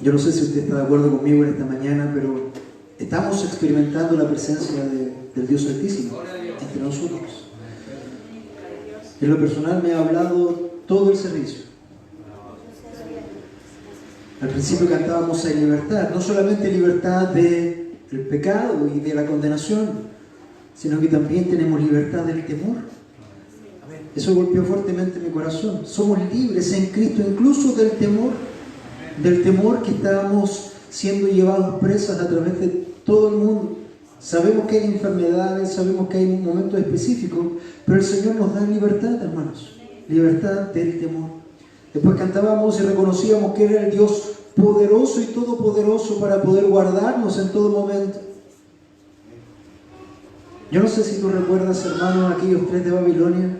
Yo no sé si usted está de acuerdo conmigo en esta mañana, pero estamos experimentando la presencia del Dios Altísimo entre nosotros. En lo personal me ha hablado todo el servicio. Al principio cantábamos en libertad, no solamente libertad del pecado y de la condenación, sino que también tenemos libertad del temor. Eso golpeó fuertemente mi corazón. Somos libres en Cristo incluso del temor que estábamos siendo llevados presas a través de todo el mundo. Sabemos que hay enfermedades, sabemos que hay momentos específicos, pero el Señor nos da libertad, hermanos, libertad del temor. Después cantábamos y reconocíamos que era el Dios poderoso y todopoderoso para poder guardarnos en todo momento. Yo no sé si tú recuerdas, hermanos, aquellos 3 de Babilonia,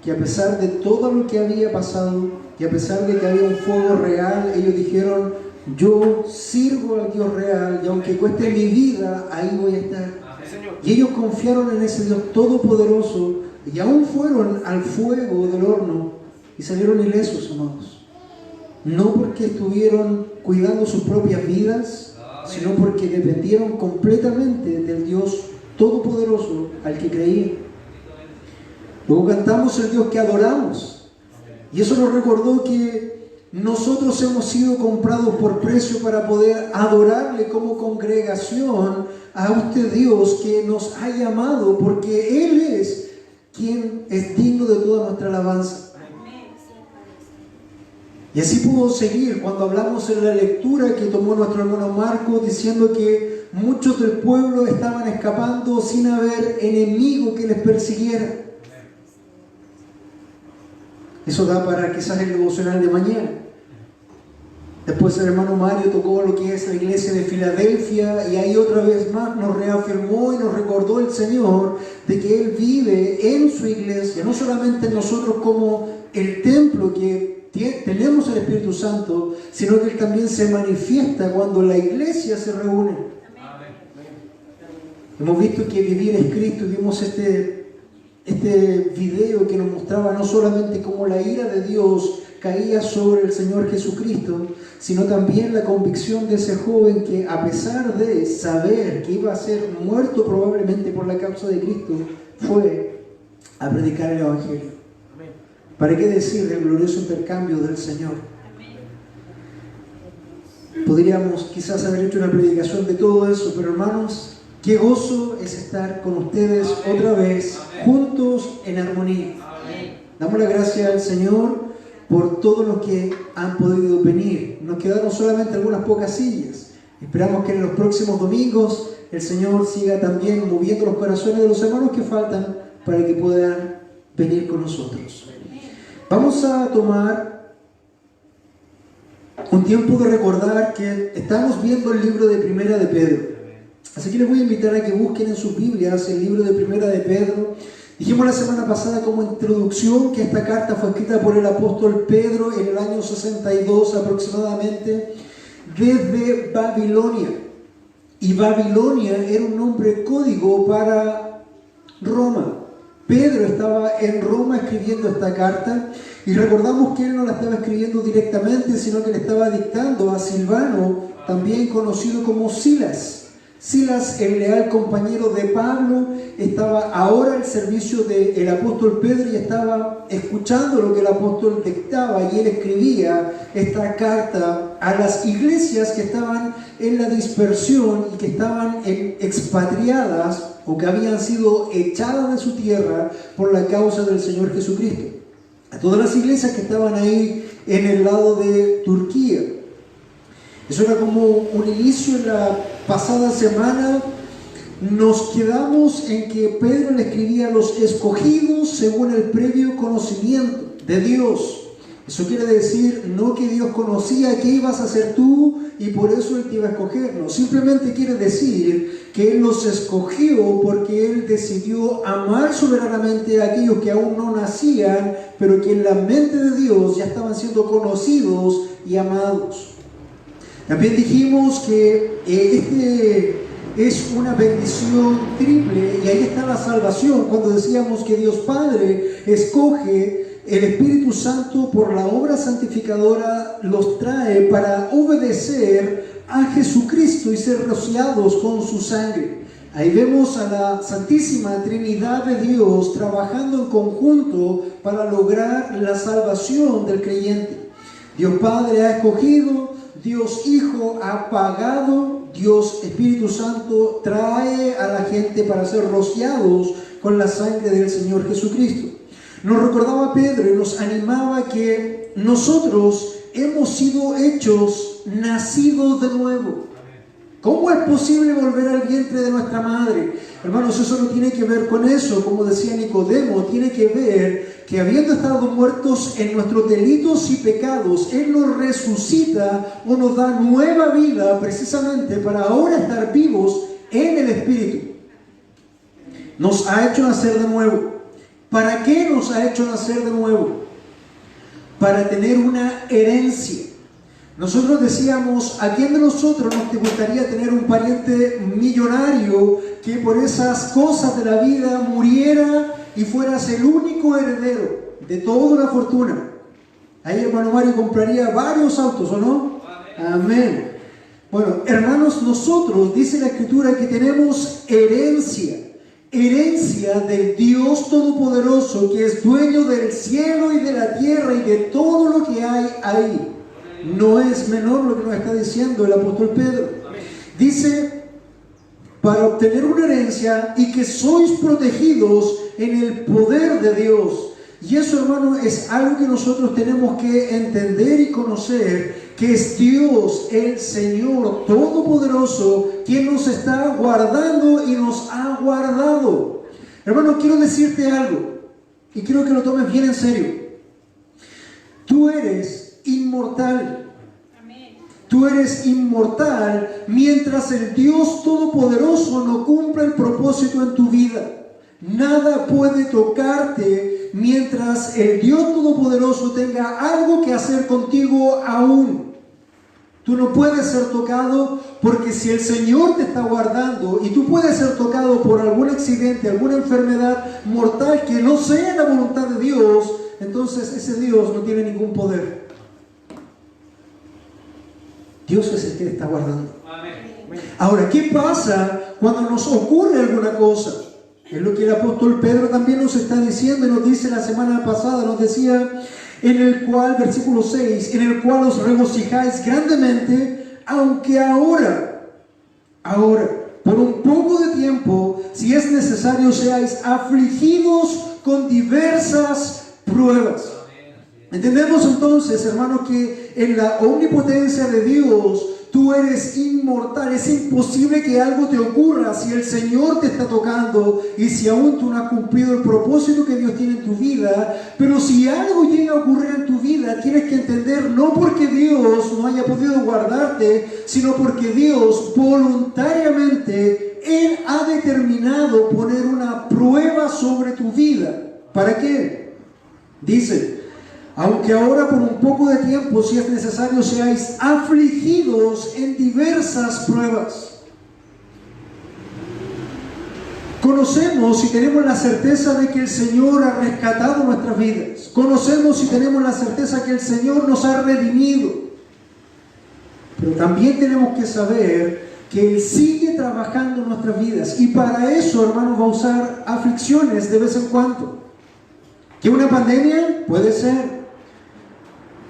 que a pesar de todo lo que había pasado, que a pesar de que había un fuego real, ellos dijeron: yo sirvo al Dios real y aunque cueste mi vida, ahí voy a estar. Y ellos confiaron en ese Dios todopoderoso y aún fueron al fuego del horno y salieron ilesos, amados. No porque estuvieron cuidando sus propias vidas, sino porque dependieron completamente del Dios todopoderoso al que creían. Luego cantamos el Dios que adoramos, y eso nos recordó que nosotros hemos sido comprados por precio para poder adorarle como congregación a este Dios que nos ha llamado, porque Él es quien es digno de toda nuestra alabanza. Y así pudo seguir cuando hablamos en la lectura que tomó nuestro hermano Marcos, diciendo que muchos del pueblo estaban escapando sin haber enemigo que les persiguiera. Eso da para quizás el devocional de mañana. Después el hermano Mario tocó lo que es la iglesia de Filadelfia, y ahí otra vez más nos reafirmó y nos recordó el Señor de que Él vive en su iglesia, no solamente en nosotros como el templo que tenemos el Espíritu Santo, sino que Él también se manifiesta cuando la iglesia se reúne. Hemos visto que vivir es Cristo, y vimos este video que nos mostraba no solamente cómo la ira de Dios caía sobre el Señor Jesucristo, sino también la convicción de ese joven que, a pesar de saber que iba a ser muerto probablemente por la causa de Cristo, fue a predicar el Evangelio. ¿Para qué decir del glorioso intercambio del Señor? Podríamos quizás haber hecho una predicación de todo eso, pero hermanos, qué gozo es estar con ustedes otra vez, juntos en armonía. Damos la gracia al Señor por todos los que han podido venir. Nos quedaron solamente algunas pocas sillas. Esperamos que en los próximos domingos el Señor siga también moviendo los corazones de los hermanos que faltan para que puedan venir con nosotros. Vamos a tomar un tiempo de recordar que estamos viendo el libro de Primera de Pedro. Así que les voy a invitar a que busquen en sus Biblias el libro de Primera de Pedro. Dijimos la semana pasada como introducción que esta carta fue escrita por el apóstol Pedro en el año 62 aproximadamente, desde Babilonia. Y Babilonia era un nombre código para Roma. Pedro estaba en Roma escribiendo esta carta, y recordamos que él no la estaba escribiendo directamente, sino que le estaba dictando a Silvano, también conocido como Silas. Silas, el leal compañero de Pablo, estaba ahora al servicio del apóstol Pedro y estaba escuchando lo que el apóstol dictaba, y él escribía esta carta a las iglesias que estaban en la dispersión y que estaban expatriadas o que habían sido echadas de su tierra por la causa del Señor Jesucristo. A todas las iglesias que estaban ahí en el lado de Turquía. Eso era como un inicio. En la pasada semana nos quedamos en que Pedro le escribía a los escogidos según el previo conocimiento de Dios. Eso quiere decir no que Dios conocía qué ibas a hacer tú y por eso Él te iba a escoger. No, simplemente quiere decir que Él los escogió porque Él decidió amar soberanamente a aquellos que aún no nacían, pero que en la mente de Dios ya estaban siendo conocidos y amados. También dijimos que es una bendición triple, y ahí está la salvación. Cuando decíamos que Dios Padre escoge el Espíritu Santo por la obra santificadora los trae para obedecer a Jesucristo y ser rociados con su sangre. Ahí vemos a la Santísima Trinidad de Dios trabajando en conjunto para lograr la salvación del creyente. Dios Padre ha escogido, Dios Hijo ha pagado, Dios Espíritu Santo trae a la gente para ser rociados con la sangre del Señor Jesucristo. Nos recordaba Pedro y nos animaba que nosotros hemos sido hechos, nacidos de nuevo. ¿Cómo es posible volver al vientre de nuestra madre? Hermanos, eso no tiene que ver con eso, como decía Nicodemo, tiene que ver que habiendo estado muertos en nuestros delitos y pecados, Él nos resucita o nos da nueva vida precisamente para ahora estar vivos en el Espíritu. Nos ha hecho nacer de nuevo. ¿Para qué nos ha hecho nacer de nuevo? Para tener una herencia. Nosotros decíamos, ¿a quién de nosotros nos te gustaría tener un pariente millonario que por esas cosas de la vida muriera y fueras el único heredero de toda una fortuna? Ahí hermano Mario compraría varios autos, ¿o no? Amén. Bueno, hermanos, nosotros, dice la Escritura, que tenemos herencia del Dios Todopoderoso, que es dueño del cielo y de la tierra y de todo lo que hay ahí. No es menor lo que nos está diciendo el apóstol Pedro. Dice, para obtener una herencia y que sois protegidos en el poder de Dios. Y eso, hermano, es algo que nosotros tenemos que entender y conocer, que es Dios, el Señor Todopoderoso, quien nos está guardando y nos ha guardado. Hermano, quiero decirte algo, y quiero que lo tomes bien en serio. Tú eres inmortal. Tú eres inmortal mientras el Dios Todopoderoso no cumpla el propósito en tu vida. Nada puede tocarte mientras el Dios Todopoderoso tenga algo que hacer contigo aún. Tú no puedes ser tocado, porque si el Señor te está guardando y tú puedes ser tocado por algún accidente, alguna enfermedad mortal que no sea la voluntad de Dios, entonces ese Dios no tiene ningún poder. Dios es el que te está guardando. Ahora, ¿qué pasa cuando nos ocurre alguna cosa? Es lo que el apóstol Pedro también nos está diciendo y nos dice la semana pasada, nos decía en el cual, versículo 6, en el cual os regocijáis grandemente, aunque ahora, por un poco de tiempo, si es necesario, seáis afligidos con diversas pruebas. Entendemos entonces, hermanos, que en la omnipotencia de Dios tú eres inmortal. Es imposible que algo te ocurra si el Señor te está tocando y si aún tú no has cumplido el propósito que Dios tiene en tu vida. Pero si algo llega a ocurrir en tu vida, tienes que entender, no porque Dios no haya podido guardarte, sino porque Dios voluntariamente, Él ha determinado poner una prueba sobre tu vida. ¿Para qué? Dice, aunque ahora por un poco de tiempo, si es necesario, seáis afligidos en diversas pruebas. Conocemos y tenemos la certeza de que el Señor ha rescatado nuestras vidas. Conocemos y tenemos la certeza que el Señor nos ha redimido. Pero también tenemos que saber que Él sigue trabajando en nuestras vidas. Y para eso, hermanos, va a usar aflicciones de vez en cuando. ¿Que una pandemia? Puede ser.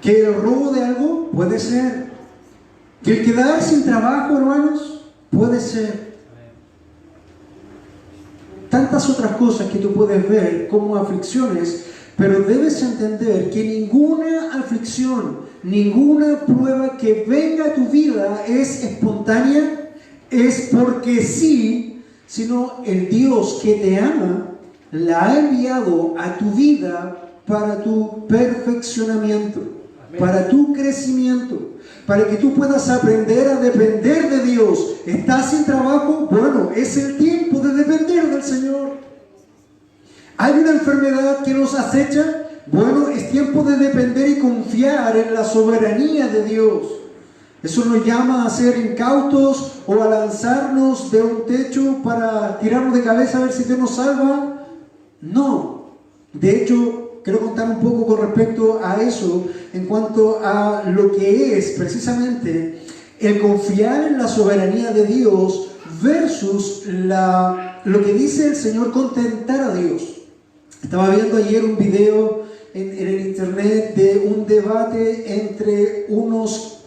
¿Que el robo de algo? Puede ser. ¿Que el quedar sin trabajo, hermanos? Puede ser. Tantas otras cosas que tú puedes ver como aflicciones, pero debes entender que ninguna aflicción, ninguna prueba que venga a tu vida es espontánea, es porque sí, sino el Dios que te ama la ha enviado a tu vida para tu perfeccionamiento, para tu crecimiento, para que tú puedas aprender a depender de Dios. ¿Estás sin trabajo? Bueno, es el tiempo de depender del Señor. ¿Hay una enfermedad que nos acecha? Bueno, es tiempo de depender y confiar en la soberanía de Dios. Eso nos llama a ser incautos o a lanzarnos de un techo para tirarnos de cabeza a ver si Dios nos salva. No. De hecho, quiero contar un poco con respecto a eso, en cuanto a lo que es precisamente el confiar en la soberanía de Dios versus lo que dice el Señor, contentar a Dios. Estaba viendo ayer un video en el internet de un debate entre unos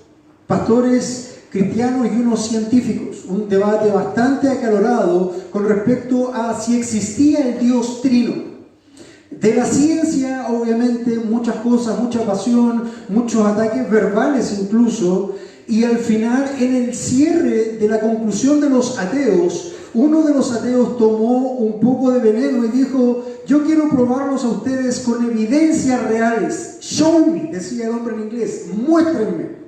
pastores cristianos y unos científicos, un debate bastante acalorado con respecto a si existía el Dios trino. De la ciencia, obviamente, muchas cosas, mucha pasión, muchos ataques verbales incluso, y al final, en el cierre de la conclusión de los ateos, uno de los ateos tomó un poco de veneno y dijo: yo quiero probarlos a ustedes con evidencias reales. Show me, decía el hombre en inglés, muéstrenme.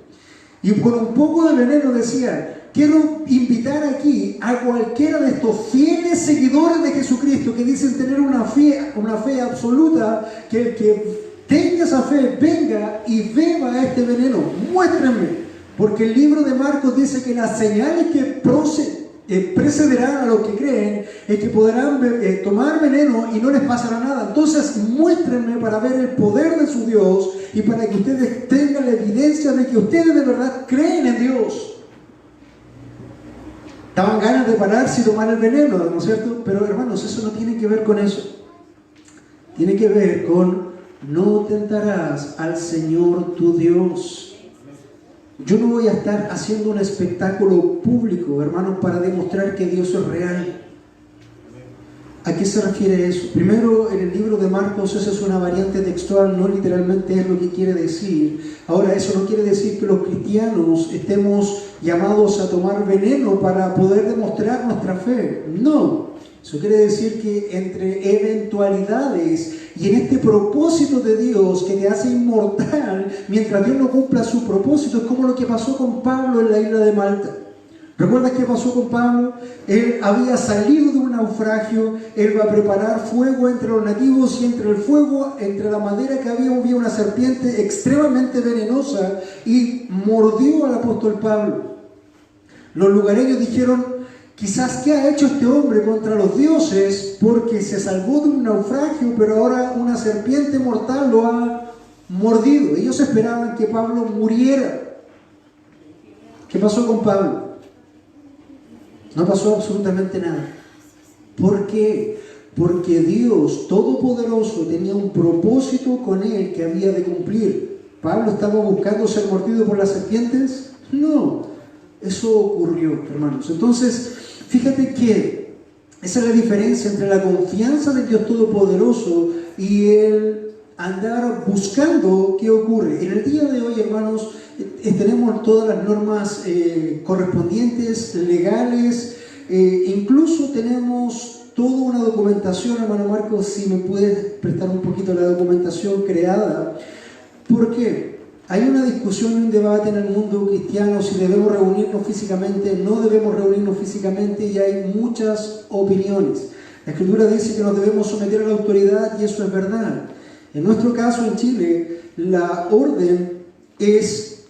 Y con un poco de veneno decía: quiero invitar aquí a cualquiera de estos fieles seguidores de Jesucristo que dicen tener una fe absoluta, que el que tenga esa fe venga y beba este veneno, muéstrenme. Porque el libro de Marcos dice que las señales que precederán a los que creen es que podrán tomar veneno y no les pasará nada. Entonces muéstrenme para ver el poder de su Dios y para que ustedes tengan la evidencia de que ustedes de verdad creen en Dios. Daban ganas de pararse y tomar el veneno, ¿no es cierto? Pero hermanos, eso no tiene que ver con eso. Tiene que ver con: no tentarás al Señor tu Dios. Yo no voy a estar haciendo un espectáculo público, hermanos, para demostrar que Dios es real. ¿A qué se refiere eso? Primero, en el libro de Marcos, esa es una variante textual, no literalmente es lo que quiere decir. Ahora, eso no quiere decir que los cristianos estemos llamados a tomar veneno para poder demostrar nuestra fe. No. Eso quiere decir que entre eventualidades y en este propósito de Dios que te hace inmortal, mientras Dios no cumpla su propósito, es como lo que pasó con Pablo en la isla de Malta. ¿Recuerdas qué pasó con Pablo? Él había salido de un naufragio, él va a preparar fuego entre los nativos y entre el fuego, entre la madera que había una serpiente extremadamente venenosa y mordió al apóstol Pablo. Los lugareños dijeron: quizás, ¿qué ha hecho este hombre contra los dioses? Porque se salvó de un naufragio, pero ahora una serpiente mortal lo ha mordido. Ellos esperaban que Pablo muriera. ¿Qué pasó con Pablo? No pasó absolutamente nada. ¿Por qué? Porque Dios Todopoderoso tenía un propósito con él que había de cumplir. ¿Pablo estaba buscando ser mordido por las serpientes? No. Eso ocurrió, hermanos. Entonces, fíjate que esa es la diferencia entre la confianza del Dios Todopoderoso y el andar buscando qué ocurre. En el día de hoy, hermanos, tenemos todas las normas correspondientes, legales, incluso tenemos toda una documentación, hermano Marcos, si me puedes prestar un poquito la documentación creada. ¿Por qué? Hay una discusión y un debate en el mundo cristiano si debemos reunirnos físicamente, no debemos reunirnos físicamente, y hay muchas opiniones. La Escritura dice que nos debemos someter a la autoridad y eso es verdad. En nuestro caso, en Chile, la orden es,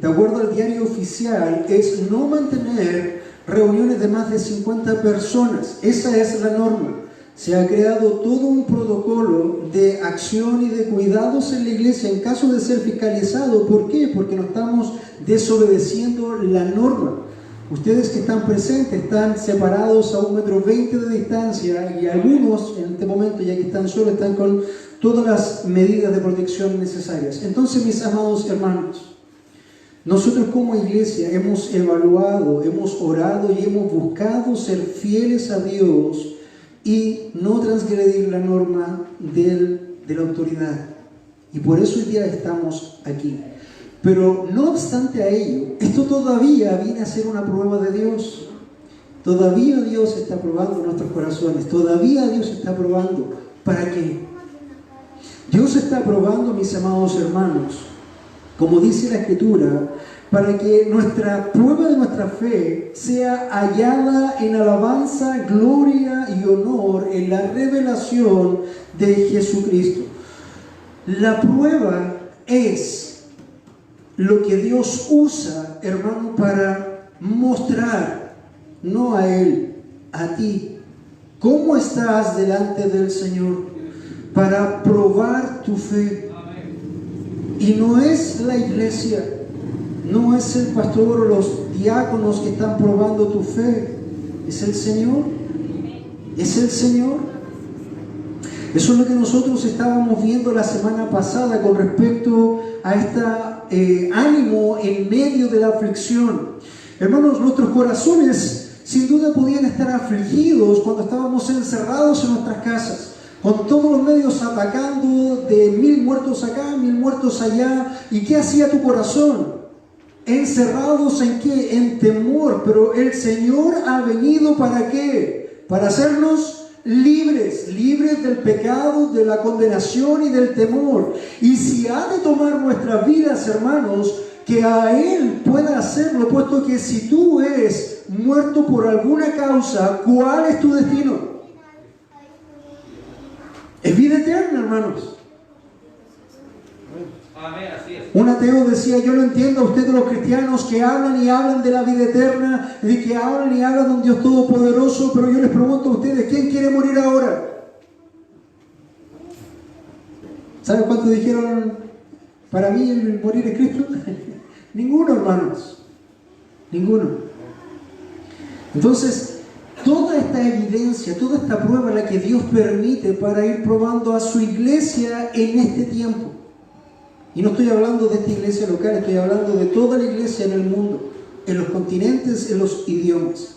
de acuerdo al diario oficial, es no mantener reuniones de más de 50 personas. Esa es la norma. Se ha creado todo un protocolo de acción y de cuidados en la iglesia en caso de ser fiscalizado. ¿Por qué? Porque no estamos desobedeciendo la norma. Ustedes que están presentes están separados a 1,20 m de distancia y algunos en este momento, ya que están solos, están con todas las medidas de protección necesarias. Entonces, mis amados hermanos, nosotros como iglesia hemos evaluado, hemos orado y hemos buscado ser fieles a Dios y no transgredir la norma de la autoridad. Y por eso hoy día estamos aquí. Pero no obstante a ello, esto todavía viene a ser una prueba de Dios. Todavía Dios está probando nuestros corazones. Todavía Dios está probando. ¿Para qué? Dios está probando, mis amados hermanos, como dice la Escritura, para que nuestra prueba de nuestra fe sea hallada en alabanza, gloria y honor en la revelación de Jesucristo. La prueba es lo que Dios usa, hermano, para mostrar, no a Él, a ti, cómo estás delante del Señor. para probar tu fe. Y no es la iglesia, no es el pastor o los diáconos que están probando tu fe, es el Señor. Es el Señor. Eso es lo que nosotros estábamos viendo la semana pasada con respecto a este ánimo en medio de la aflicción. Hermanos, nuestros corazones sin duda podían estar afligidos cuando estábamos encerrados en nuestras casas, con todos los medios atacando, de 1000 muertos acá, 1000 muertos allá. ¿Y qué hacía tu corazón? ¿Encerrados en qué? En temor. Pero el Señor ha venido ¿para qué? Para hacernos libres, libres del pecado, de la condenación y del temor. Y si ha de tomar nuestras vidas, hermanos, que a Él pueda hacerlo, puesto que si tú eres muerto por alguna causa, ¿cuál es tu destino? Es vida eterna, hermanos. Amén, así es. Un ateo decía: yo no entiendo a ustedes los cristianos que hablan y hablan de la vida eterna, de que hablan y hablan de un Dios todopoderoso, pero yo les pregunto a ustedes, ¿quién quiere morir ahora? ¿Saben cuántos dijeron: para mí el morir es Cristo? Ninguno, hermanos. Ninguno. Entonces, toda esta evidencia, toda esta prueba la que Dios permite para ir probando a su iglesia en este tiempo. Y no estoy hablando de esta iglesia local, estoy hablando de toda la iglesia en el mundo, en los continentes, en los idiomas.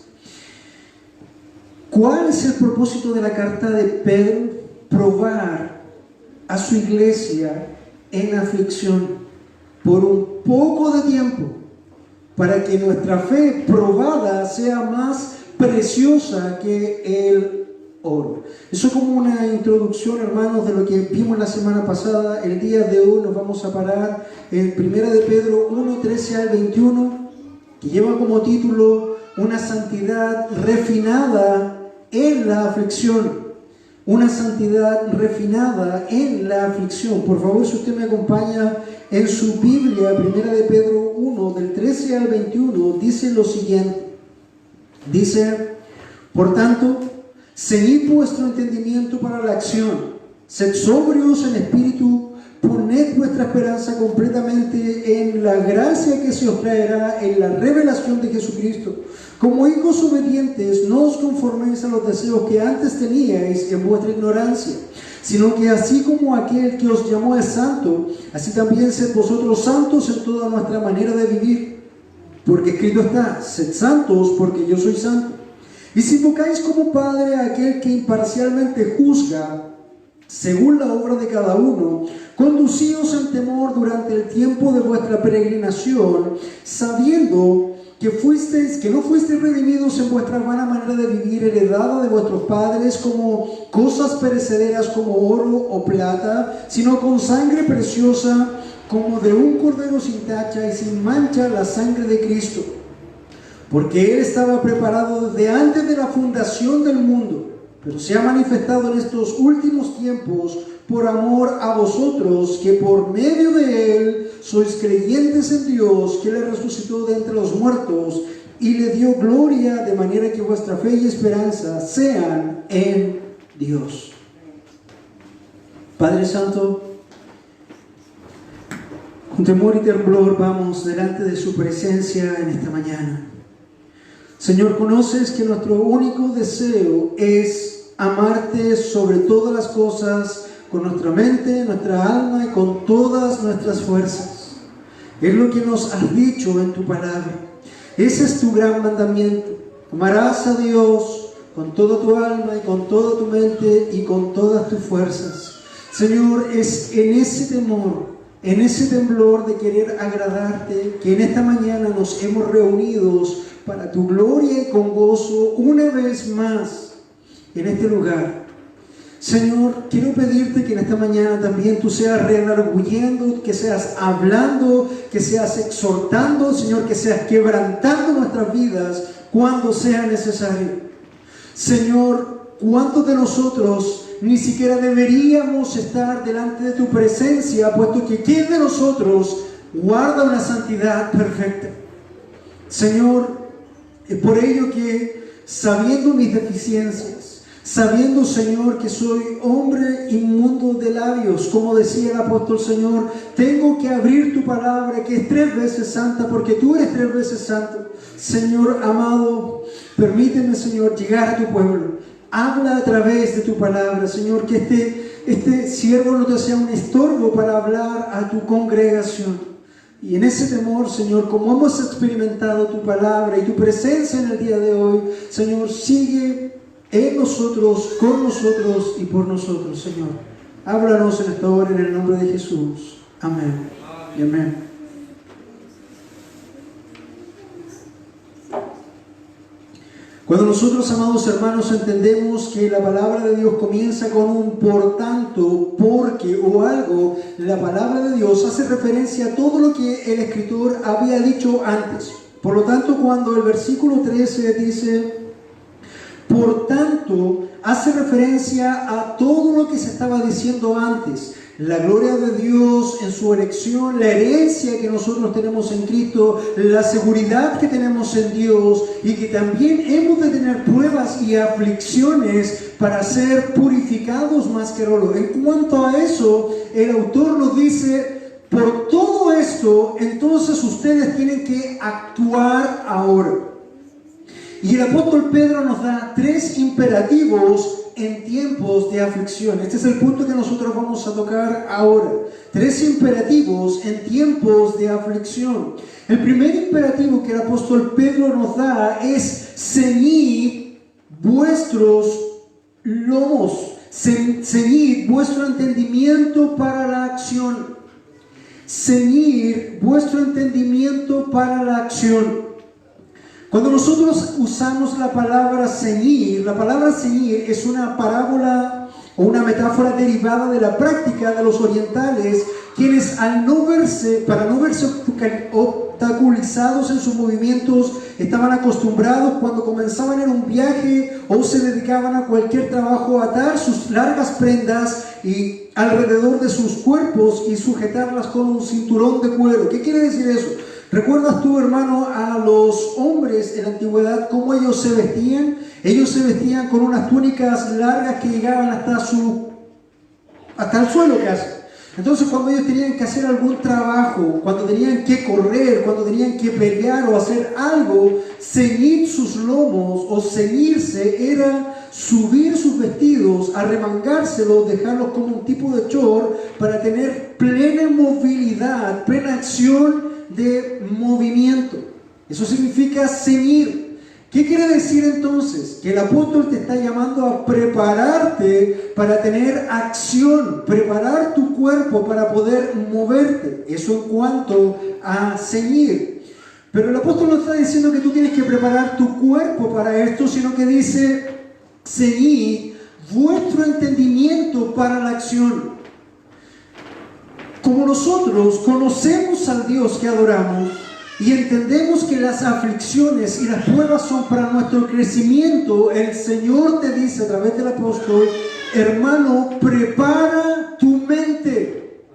¿Cuál es el propósito de la carta de Pedro? Probar a su iglesia en aflicción por un poco de tiempo, para que nuestra fe probada sea más preciosa que el oro. Eso como una introducción, hermanos, de lo que vimos la semana pasada. El día de hoy nos vamos a parar en 1 de Pedro 1, 13 al 21, que lleva como título una santidad refinada en la aflicción. Una santidad refinada en la aflicción. Por favor, si usted me acompaña en su Biblia, 1 de Pedro 1, del 13 al 21, dice lo siguiente. Dice: por tanto, ceñid vuestro entendimiento para la acción, sed sobrios en espíritu, poned vuestra esperanza completamente en la gracia que se os traerá en la revelación de Jesucristo. Como hijos obedientes, no os conforméis a los deseos que antes teníais en vuestra ignorancia, sino que así como aquel que os llamó es santo, así también sed vosotros santos en toda nuestra manera de vivir. Porque escrito está: sed santos porque yo soy santo. Y si invocáis como Padre a aquel que imparcialmente juzga según la obra de cada uno, conducíos en temor durante el tiempo de vuestra peregrinación, sabiendo que no fuisteis redimidos en vuestra vana manera de vivir, heredada de vuestros padres, como cosas perecederas como oro o plata, sino con sangre preciosa, como de un cordero sin tacha y sin mancha, la sangre de Cristo. Porque Él estaba preparado desde antes de la fundación del mundo, pero se ha manifestado en estos últimos tiempos por amor a vosotros, que por medio de Él sois creyentes en Dios, que le resucitó de entre los muertos y le dio gloria, de manera que vuestra fe y esperanza sean en Dios. Padre Santo, con temor y temblor vamos delante de su presencia en esta mañana. Señor, conoces que nuestro único deseo es amarte sobre todas las cosas, con nuestra mente, nuestra alma y con todas nuestras fuerzas. Es lo que nos has dicho en tu palabra. Ese es tu gran mandamiento. Amarás a Dios con toda tu alma y con toda tu mente y con todas tus fuerzas. Señor, es en ese temor, en ese temblor de querer agradarte, que en esta mañana nos hemos reunido para tu gloria y con gozo una vez más en este lugar. Señor, quiero pedirte que en esta mañana también tú seas redarguyendo, que seas hablando, que seas exhortando, Señor, que seas quebrantando nuestras vidas cuando sea necesario. Señor, ¿cuántos de nosotros ni siquiera deberíamos estar delante de tu presencia, puesto que ¿quién de nosotros guarda una santidad perfecta? Señor, es por ello que, sabiendo mis deficiencias, sabiendo, Señor, que soy hombre inmundo de labios. Como decía el apóstol, Señor, tengo que abrir tu palabra, que es 3 veces santa, porque tú eres 3 veces santo. Señor amado, permíteme, Señor, llegar a tu pueblo. Habla a través de tu palabra, Señor, que este siervo no te sea un estorbo para hablar a tu congregación. Y en ese temor, Señor, como hemos experimentado tu palabra y tu presencia en el día de hoy, Señor, sigue en nosotros, con nosotros y por nosotros, Señor. Háblanos en esta hora en el nombre de Jesús. Amén y amén. Cuando nosotros, amados hermanos, entendemos que la palabra de Dios comienza con un por tanto, porque o algo, la palabra de Dios hace referencia a todo lo que el escritor había dicho antes. Por lo tanto, cuando el versículo 13 dice, por tanto, hace referencia a todo lo que se estaba diciendo antes. La gloria de Dios en su elección, la herencia que nosotros tenemos en Cristo, la seguridad que tenemos en Dios y que también hemos de tener pruebas y aflicciones para ser purificados más que oro. En cuanto a eso, el autor nos dice, por todo esto, entonces ustedes tienen que actuar ahora. Y el apóstol Pedro nos da 3 imperativos en tiempos de aflicción. Este es el punto que nosotros vamos a tocar ahora. 3 imperativos en tiempos de aflicción. El primer imperativo que el apóstol Pedro nos da es ceñid vuestros lomos, ceñid vuestro entendimiento para la acción. Ceñir vuestro entendimiento para la acción. Cuando nosotros usamos la palabra ceñir es una parábola o una metáfora derivada de la práctica de los orientales, quienes para no verse obstaculizados en sus movimientos, estaban acostumbrados cuando comenzaban en un viaje o se dedicaban a cualquier trabajo a atar sus largas prendas y alrededor de sus cuerpos y sujetarlas con un cinturón de cuero. ¿Qué quiere decir eso? ¿Recuerdas tú, hermano, a los hombres en la antigüedad cómo ellos se vestían? Ellos se vestían con unas túnicas largas que llegaban hasta el suelo casi. Entonces, cuando ellos tenían que hacer algún trabajo, cuando tenían que correr, cuando tenían que pelear o hacer algo, ceñir sus lomos o ceñirse era subir sus vestidos, arremangárselos, dejarlos como un tipo de short para tener plena movilidad, plena acción de movimiento. Eso significa ceñir. ¿Qué quiere decir entonces? Que el apóstol te está llamando a prepararte para tener acción, preparar tu cuerpo para poder moverte. Eso en cuanto a ceñir. Pero el apóstol no está diciendo que tú tienes que preparar tu cuerpo para esto, sino que dice, ceñid vuestro entendimiento para la acción. Como nosotros conocemos al Dios que adoramos y entendemos que las aflicciones y las pruebas son para nuestro crecimiento, el Señor te dice a través del apóstol, hermano, prepara tu mente,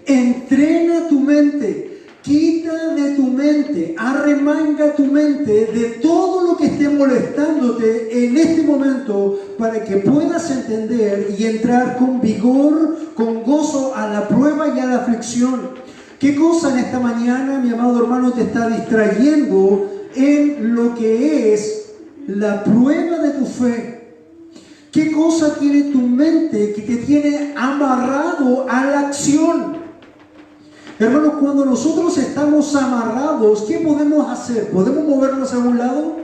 entrena tu mente, quita de tu mente, arremanga tu mente de todo lo que esté molestándote en este momento para que puedas entender y entrar con vigor, con gozo a la prueba y a la aflicción. ¿Qué cosa en esta mañana, mi amado hermano, te está distrayendo en lo que es la prueba de tu fe? ¿Qué cosa tiene tu mente que te tiene amarrado a la acción? Hermanos, cuando nosotros estamos amarrados, ¿qué podemos hacer? ¿Podemos movernos a un lado?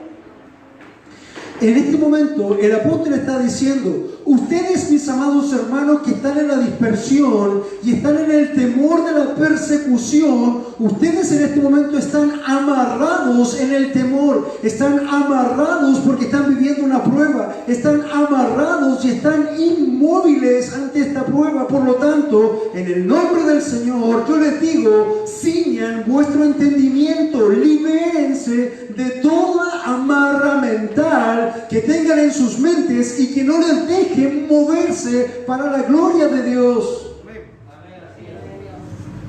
En este momento el apóstol está diciendo, ustedes, mis amados hermanos, que están en la dispersión y están en el temor de la persecución, ustedes en este momento están amarrados en el temor, están amarrados porque están viviendo una prueba, están amarrados y están inmóviles ante esta prueba. Por lo tanto, en el nombre del Señor, yo les digo, ciñan vuestro entendimiento, libérense de toda amarra mental que tengan en sus mentes y que no les dejen moverse para la gloria de Dios.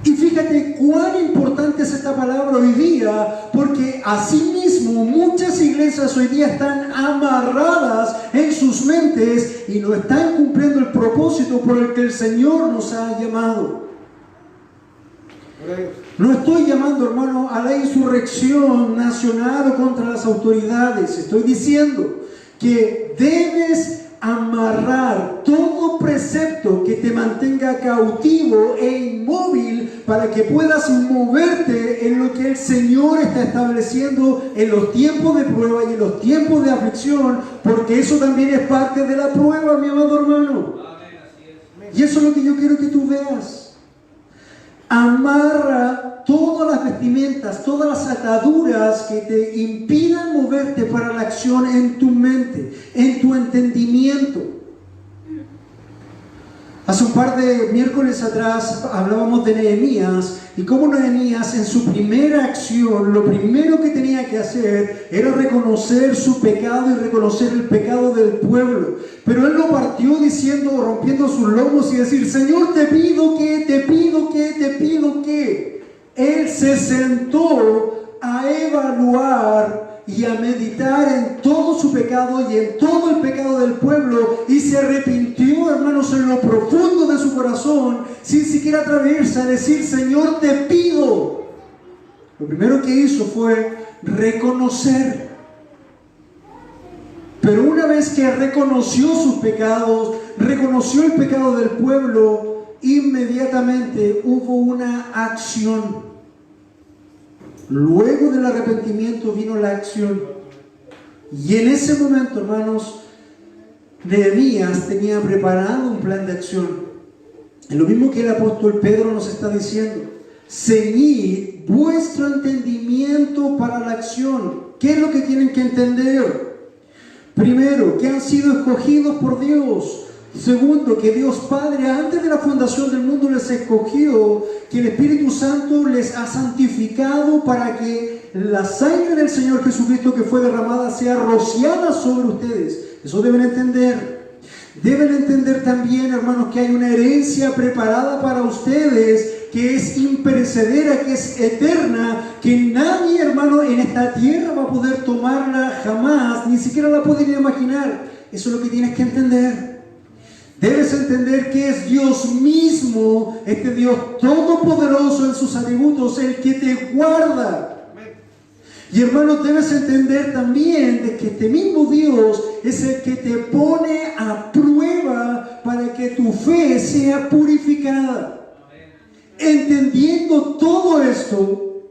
Y fíjate fíjate cuán importante es esta palabra hoy día, porque asimismo muchas iglesias hoy día están amarradas en sus mentes y no están cumpliendo el propósito por el que el Señor nos ha llamado. No estoy llamando, hermano, a la insurrección nacional o contra las autoridades. Estoy diciendo que debes amarrar todo precepto que te mantenga cautivo e inmóvil para que puedas moverte en lo que el Señor está estableciendo en los tiempos de prueba y en los tiempos de aflicción, porque eso también es parte de la prueba, mi amado hermano. Y eso es lo que yo quiero que tú veas. Amarra todas las vestimentas, todas las ataduras que te impidan moverte para la acción en tu mente, en tu entendimiento. Hace un par de miércoles atrás hablábamos de Nehemías y cómo Nehemías en su primera acción, lo primero que tenía que hacer era reconocer su pecado y reconocer el pecado del pueblo. Pero él lo partió diciendo, rompiendo sus lomos y decir: Señor, te pido que. Él se sentó a evaluar y a meditar en todo su pecado y en todo el pecado del pueblo, y se arrepintió, hermanos, en lo profundo de su corazón, sin siquiera atreverse a decir: Señor, te pido. Lo primero que hizo fue reconocer. Pero una vez que reconoció sus pecados, reconoció el pecado del pueblo, inmediatamente hubo una acción. Luego del arrepentimiento vino la acción. Y en ese momento, hermanos, Nehemías tenía preparado un plan de acción. Es lo mismo que el apóstol Pedro nos está diciendo: ceñid vuestro entendimiento para la acción. ¿Qué es lo que tienen que entender? Primero, que han sido escogidos por Dios. Segundo, que Dios Padre antes de la fundación del mundo les escogió, que el Espíritu Santo les ha santificado para que la sangre del Señor Jesucristo que fue derramada sea rociada sobre ustedes. Eso deben entender. Deben entender también, hermanos, que hay una herencia preparada para ustedes que es imperecedera, que es eterna, que nadie, hermano, en esta tierra va a poder tomarla jamás, ni siquiera la pueden imaginar. Eso es lo que tienes que entender. Debes entender que es Dios mismo, este Dios todopoderoso en sus atributos, el que te guarda. Y hermanos, debes entender también de que este mismo Dios es el que te pone a prueba para que tu fe sea purificada. Entendiendo todo esto,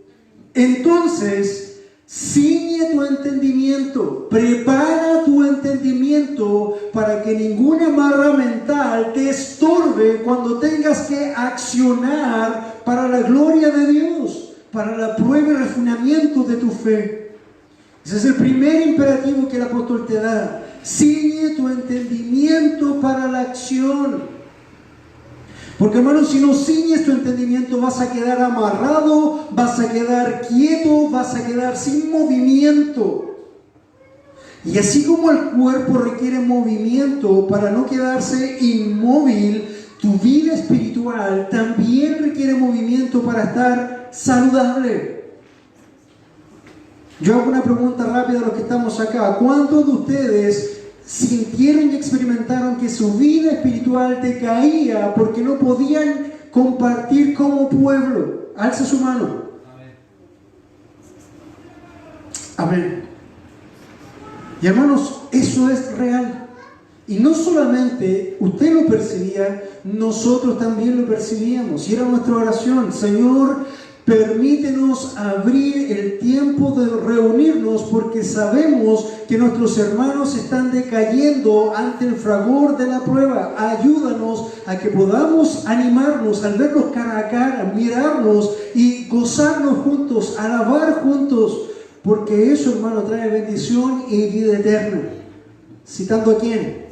entonces ciñe tu entendimiento, prepara tu entendimiento para que ninguna amarra mental te estorbe cuando tengas que accionar para la gloria de Dios, para la prueba y refinamiento de tu fe. Ese es el primer imperativo que el apóstol te da: ciñe tu entendimiento para la acción. Porque, hermanos, si no ciñes tu entendimiento, vas a quedar amarrado, vas a quedar quieto, vas a quedar sin movimiento. Y así como el cuerpo requiere movimiento para no quedarse inmóvil, tu vida espiritual también requiere movimiento para estar saludable. Yo hago una pregunta rápida a los que estamos acá: ¿cuántos de ustedes sintieron y experimentaron que su vida espiritual decaía porque no podían compartir como pueblo? Alce su mano. Amén. Y hermanos, eso es real. Y no solamente usted lo percibía, nosotros también lo percibíamos. Y era nuestra oración: Señor, permítenos abrir el tiempo de reunirnos, porque sabemos que nuestros hermanos están decayendo ante el fragor de la prueba. Ayúdanos a que podamos animarnos al verlos cara a cara, mirarnos y gozarnos juntos, alabar juntos, porque eso, hermano, trae bendición y vida eterna. ¿Citando a quién?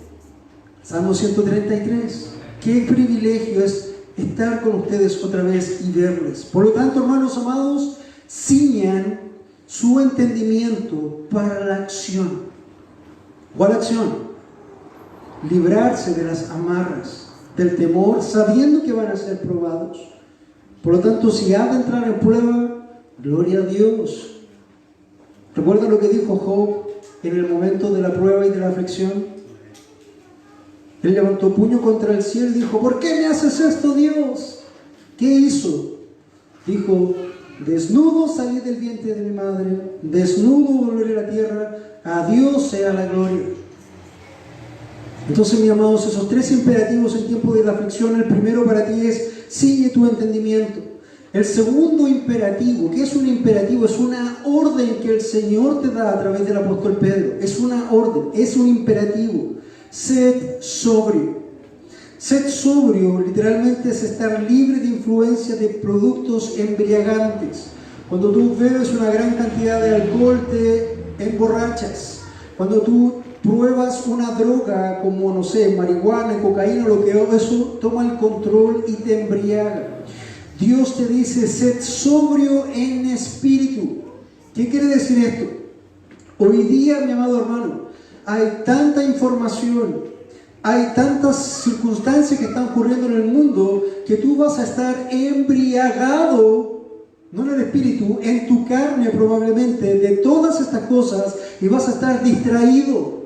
Salmo 133. Qué privilegio es estar con ustedes otra vez y verles. Por lo tanto, hermanos amados, ciñan su entendimiento para la acción. ¿Cuál acción? Librarse de las amarras, del temor, sabiendo que van a ser probados. Por lo tanto, si ha de entrar en prueba, gloria a Dios. ¿Recuerdan lo que dijo Job en el momento de la prueba y de la aflicción? Él levantó puño contra el cielo y dijo: ¿por qué me haces esto, Dios? ¿Qué hizo? Dijo: desnudo salí del vientre de mi madre, desnudo volveré a la tierra, a Dios sea la gloria. Entonces, mis amados, esos tres imperativos en tiempo de la aflicción, el primero para ti es: sigue tu entendimiento. El segundo imperativo, ¿qué es un imperativo? Es una orden que el Señor te da a través del apóstol Pedro. Es una orden, es un imperativo. Sed sobrio. Sed sobrio literalmente es estar libre de influencia de productos embriagantes. Cuando tú bebes una gran cantidad de alcohol, te emborrachas. Cuando tú pruebas una droga como, no sé, marihuana, cocaína, lo que eso toma el control y te embriaga. Dios te dice: sed sobrio en espíritu. ¿Qué quiere decir esto? Hoy día, mi amado hermano, hay tanta información, hay tantas circunstancias que están ocurriendo en el mundo, que tú vas a estar embriagado, no en el espíritu, en tu carne probablemente, de todas estas cosas, y vas a estar distraído.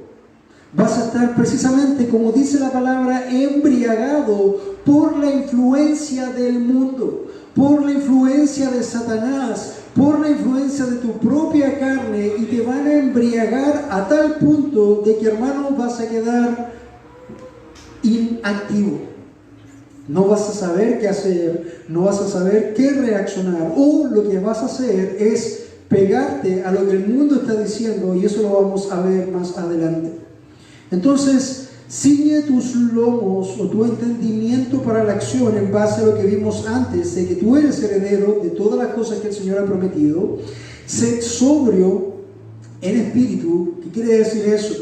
Vas a estar precisamente, como dice la palabra, embriagado por la influencia del mundo, por la influencia de Satanás, por la influencia de tu propia carne, y te van a embriagar a tal punto de que, hermano, vas a quedar inactivo. No vas a saber qué hacer, no vas a saber qué reaccionar, o lo que vas a hacer es pegarte a lo que el mundo está diciendo, y eso lo vamos a ver más adelante. Entonces, ciñe tus lomos o tu entendimiento para la acción en base a lo que vimos antes, de que tú eres heredero de todas las cosas que el Señor ha prometido. Sé sobrio en espíritu. ¿Qué quiere decir eso?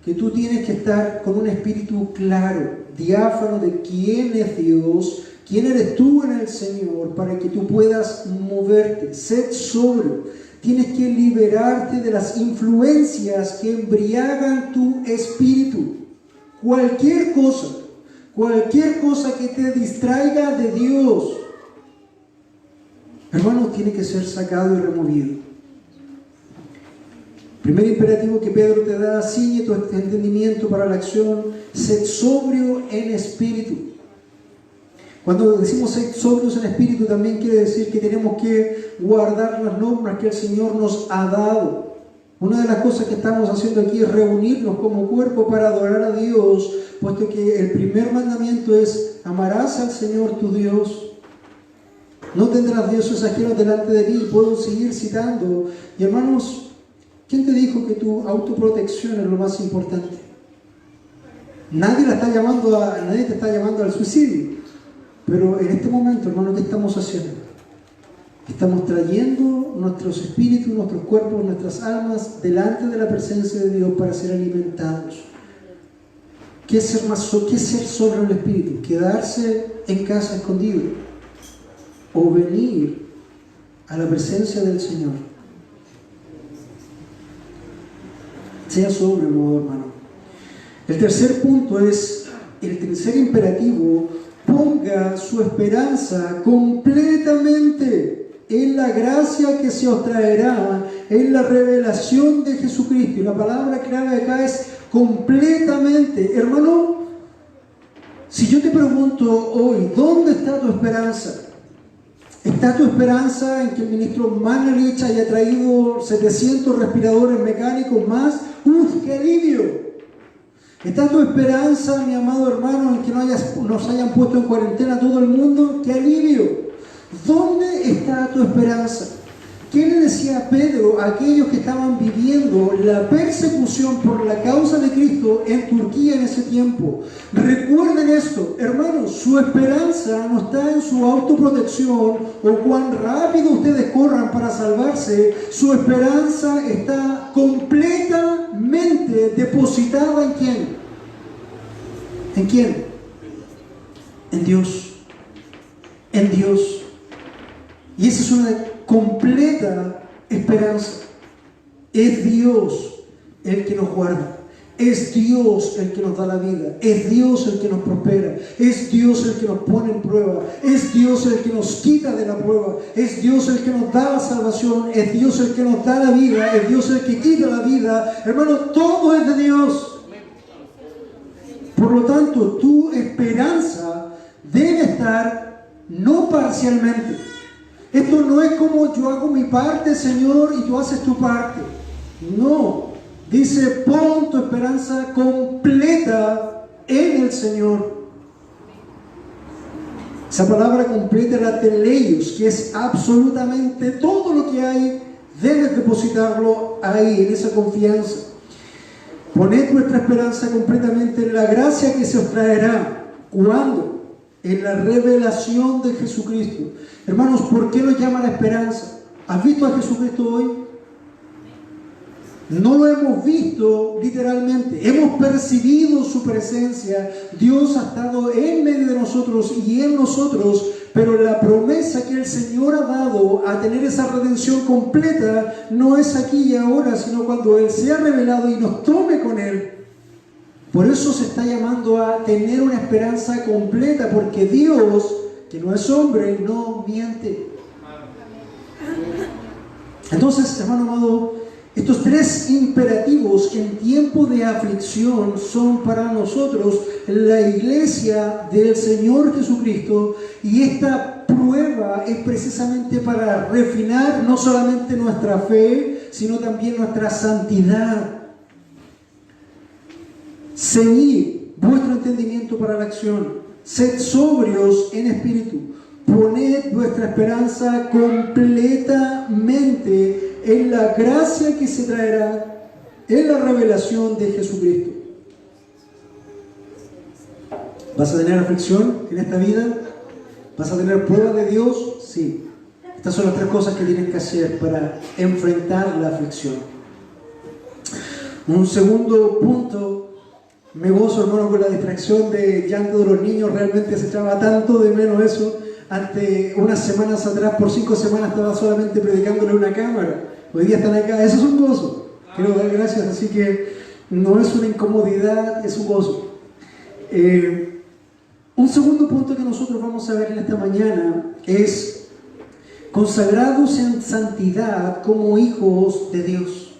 Que tú tienes que estar con un espíritu claro, diáfano de quién es Dios, quién eres tú en el Señor, para que tú puedas moverte. Sé sobrio. Tienes que liberarte de las influencias que embriagan tu espíritu. Cualquier cosa que te distraiga de Dios, hermano, tiene que ser sacado y removido. Primer imperativo que Pedro te da: ciñe tu entendimiento para la acción, sed sobrio en espíritu. Cuando decimos ser sobrios en espíritu, también quiere decir que tenemos que guardar las normas que el Señor nos ha dado. Una de las cosas que estamos haciendo aquí es reunirnos como cuerpo para adorar a Dios, puesto que el primer mandamiento es: amarás al Señor tu Dios. No tendrás dioses ajenos delante de mí. Puedo seguir citando. Y hermanos, ¿quién te dijo que tu autoprotección es lo más importante? Nadie te está llamando al suicidio. Pero en este momento, hermano, ¿qué estamos haciendo? Estamos trayendo nuestros espíritus, nuestros cuerpos, nuestras almas delante de la presencia de Dios para ser alimentados. ¿Qué es ser sobre el espíritu? ¿Quedarse en casa escondido? ¿O venir a la presencia del Señor? Sea sobre, amado hermano. El tercer punto es, el tercer imperativo: ponga su esperanza completamente en la gracia que se os traerá en la revelación de Jesucristo. Y la palabra clave acá es completamente. Hermano, si yo te pregunto hoy, ¿dónde está tu esperanza? ¿Está tu esperanza en que el ministro Manelich haya traído 700 respiradores mecánicos más? ¡Uf, qué alivio! ¿Está tu esperanza, mi amado hermano, en que nos hayan puesto en cuarentena a todo el mundo? ¡Qué alivio! ¿Dónde está tu esperanza? ¿Qué le decía a Pedro a aquellos que estaban viviendo la persecución por la causa de Cristo en Turquía en ese tiempo? Recuerden esto, hermanos: su esperanza no está en su autoprotección o cuán rápido ustedes corran para salvarse. Su esperanza está completamente depositada ¿en quién? ¿En quién? En Dios. En Dios. Y esa es una completa esperanza. Es Dios el que nos guarda. Es Dios el que nos da la vida, es Dios el que nos prospera, es Dios el que nos pone en prueba, es Dios el que nos quita de la prueba, es Dios el que nos da la salvación, es Dios el que nos da la vida, es Dios el que quita la vida. Hermano, todo es de Dios. Por lo tanto, tu esperanza debe estar no parcialmente. Esto no es como yo hago mi parte, Señor, y tú haces tu parte. No. Dice, pon tu esperanza completa en el Señor. Esa palabra completa era teleios, que es absolutamente todo lo que hay, debes depositarlo ahí, en esa confianza. Poned vuestra esperanza completamente en la gracia que se os traerá. ¿Cuándo? En la revelación de Jesucristo. Hermanos, ¿por qué lo llama la esperanza? ¿Has visto a Jesucristo hoy? No lo hemos visto literalmente, hemos percibido su presencia. Dios ha estado en medio de nosotros y en nosotros, pero la promesa que el Señor ha dado a tener esa redención completa no es aquí y ahora, sino cuando Él se ha revelado y nos tome con Él. Por eso se está llamando a tener una esperanza completa, porque Dios, que no es hombre, no miente. Entonces, hermano amado, estos tres imperativos en tiempo de aflicción son para nosotros la iglesia del Señor Jesucristo, y esta prueba es precisamente para refinar no solamente nuestra fe, sino también nuestra santidad. Ceñid vuestro entendimiento para la acción, sed sobrios en espíritu, poned vuestra esperanza completamente en la gracia que se traerá en la revelación de Jesucristo. ¿Vas a tener aflicción en esta vida? ¿Vas a tener pruebas de Dios? Sí. Estas son las tres cosas que tienes que hacer para enfrentar la aflicción. Un segundo punto. Me gozo, hermano, con la distracción de llanto de los niños. Realmente se echaba tanto de menos eso. Ante unas semanas atrás, por 5 semanas, estaba solamente predicándole a una cámara. Hoy día están acá. Eso es un gozo. Quiero dar gracias. Así que no es una incomodidad, es un gozo. Un segundo punto que nosotros vamos a ver en esta mañana es consagrados en santidad como hijos de Dios.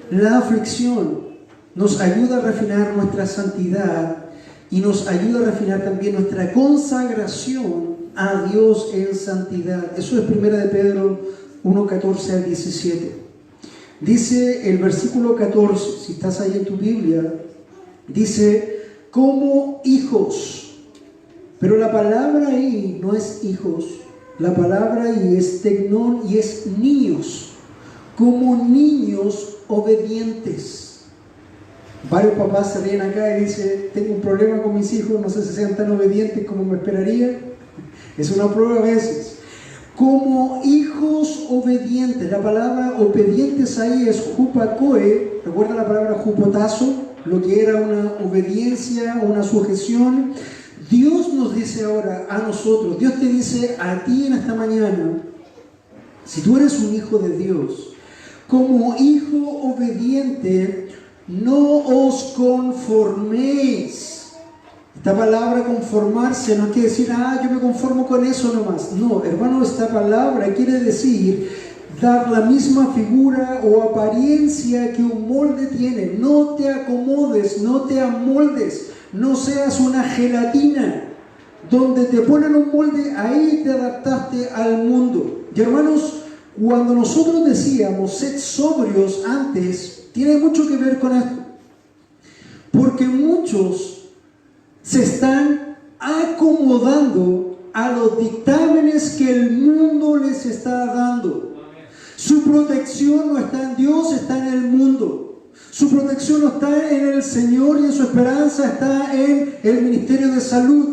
La aflicción nos ayuda a refinar nuestra santidad y nos ayuda a refinar también nuestra consagración a Dios en santidad. Eso es 1 de Pedro 1, 14 al 17. Dice el versículo 14, si estás ahí en tu Biblia, dice, como hijos. Pero la palabra ahí no es hijos, la palabra ahí es tecnón y es niños, como niños obedientes. Varios papás se ríen acá y dicen, tengo un problema con mis hijos, no sé si sean tan obedientes como me esperaría. Es una prueba a veces. Como hijos obedientes. La palabra obedientes ahí es hupakoe. ¿Recuerda la palabra hupotazo? Lo que era una obediencia, una sujeción. Dios nos dice ahora a nosotros, Dios te dice a ti en esta mañana, si tú eres un hijo de Dios, como hijo obediente, no os conforméis. Esta palabra conformarse no quiere decir, yo me conformo con eso nomás. No, hermano, esta palabra quiere decir dar la misma figura o apariencia que un molde tiene. No te acomodes, no te amoldes, no seas una gelatina. Donde te ponen un molde, ahí te adaptaste al mundo. Y hermanos, cuando nosotros decíamos sed sobrios antes, tiene mucho que ver con esto. Porque muchos se están acomodando a los dictámenes que el mundo les está dando. Su protección no está en Dios, está en el mundo. Su protección no está en el Señor y en su esperanza está en el Ministerio de Salud.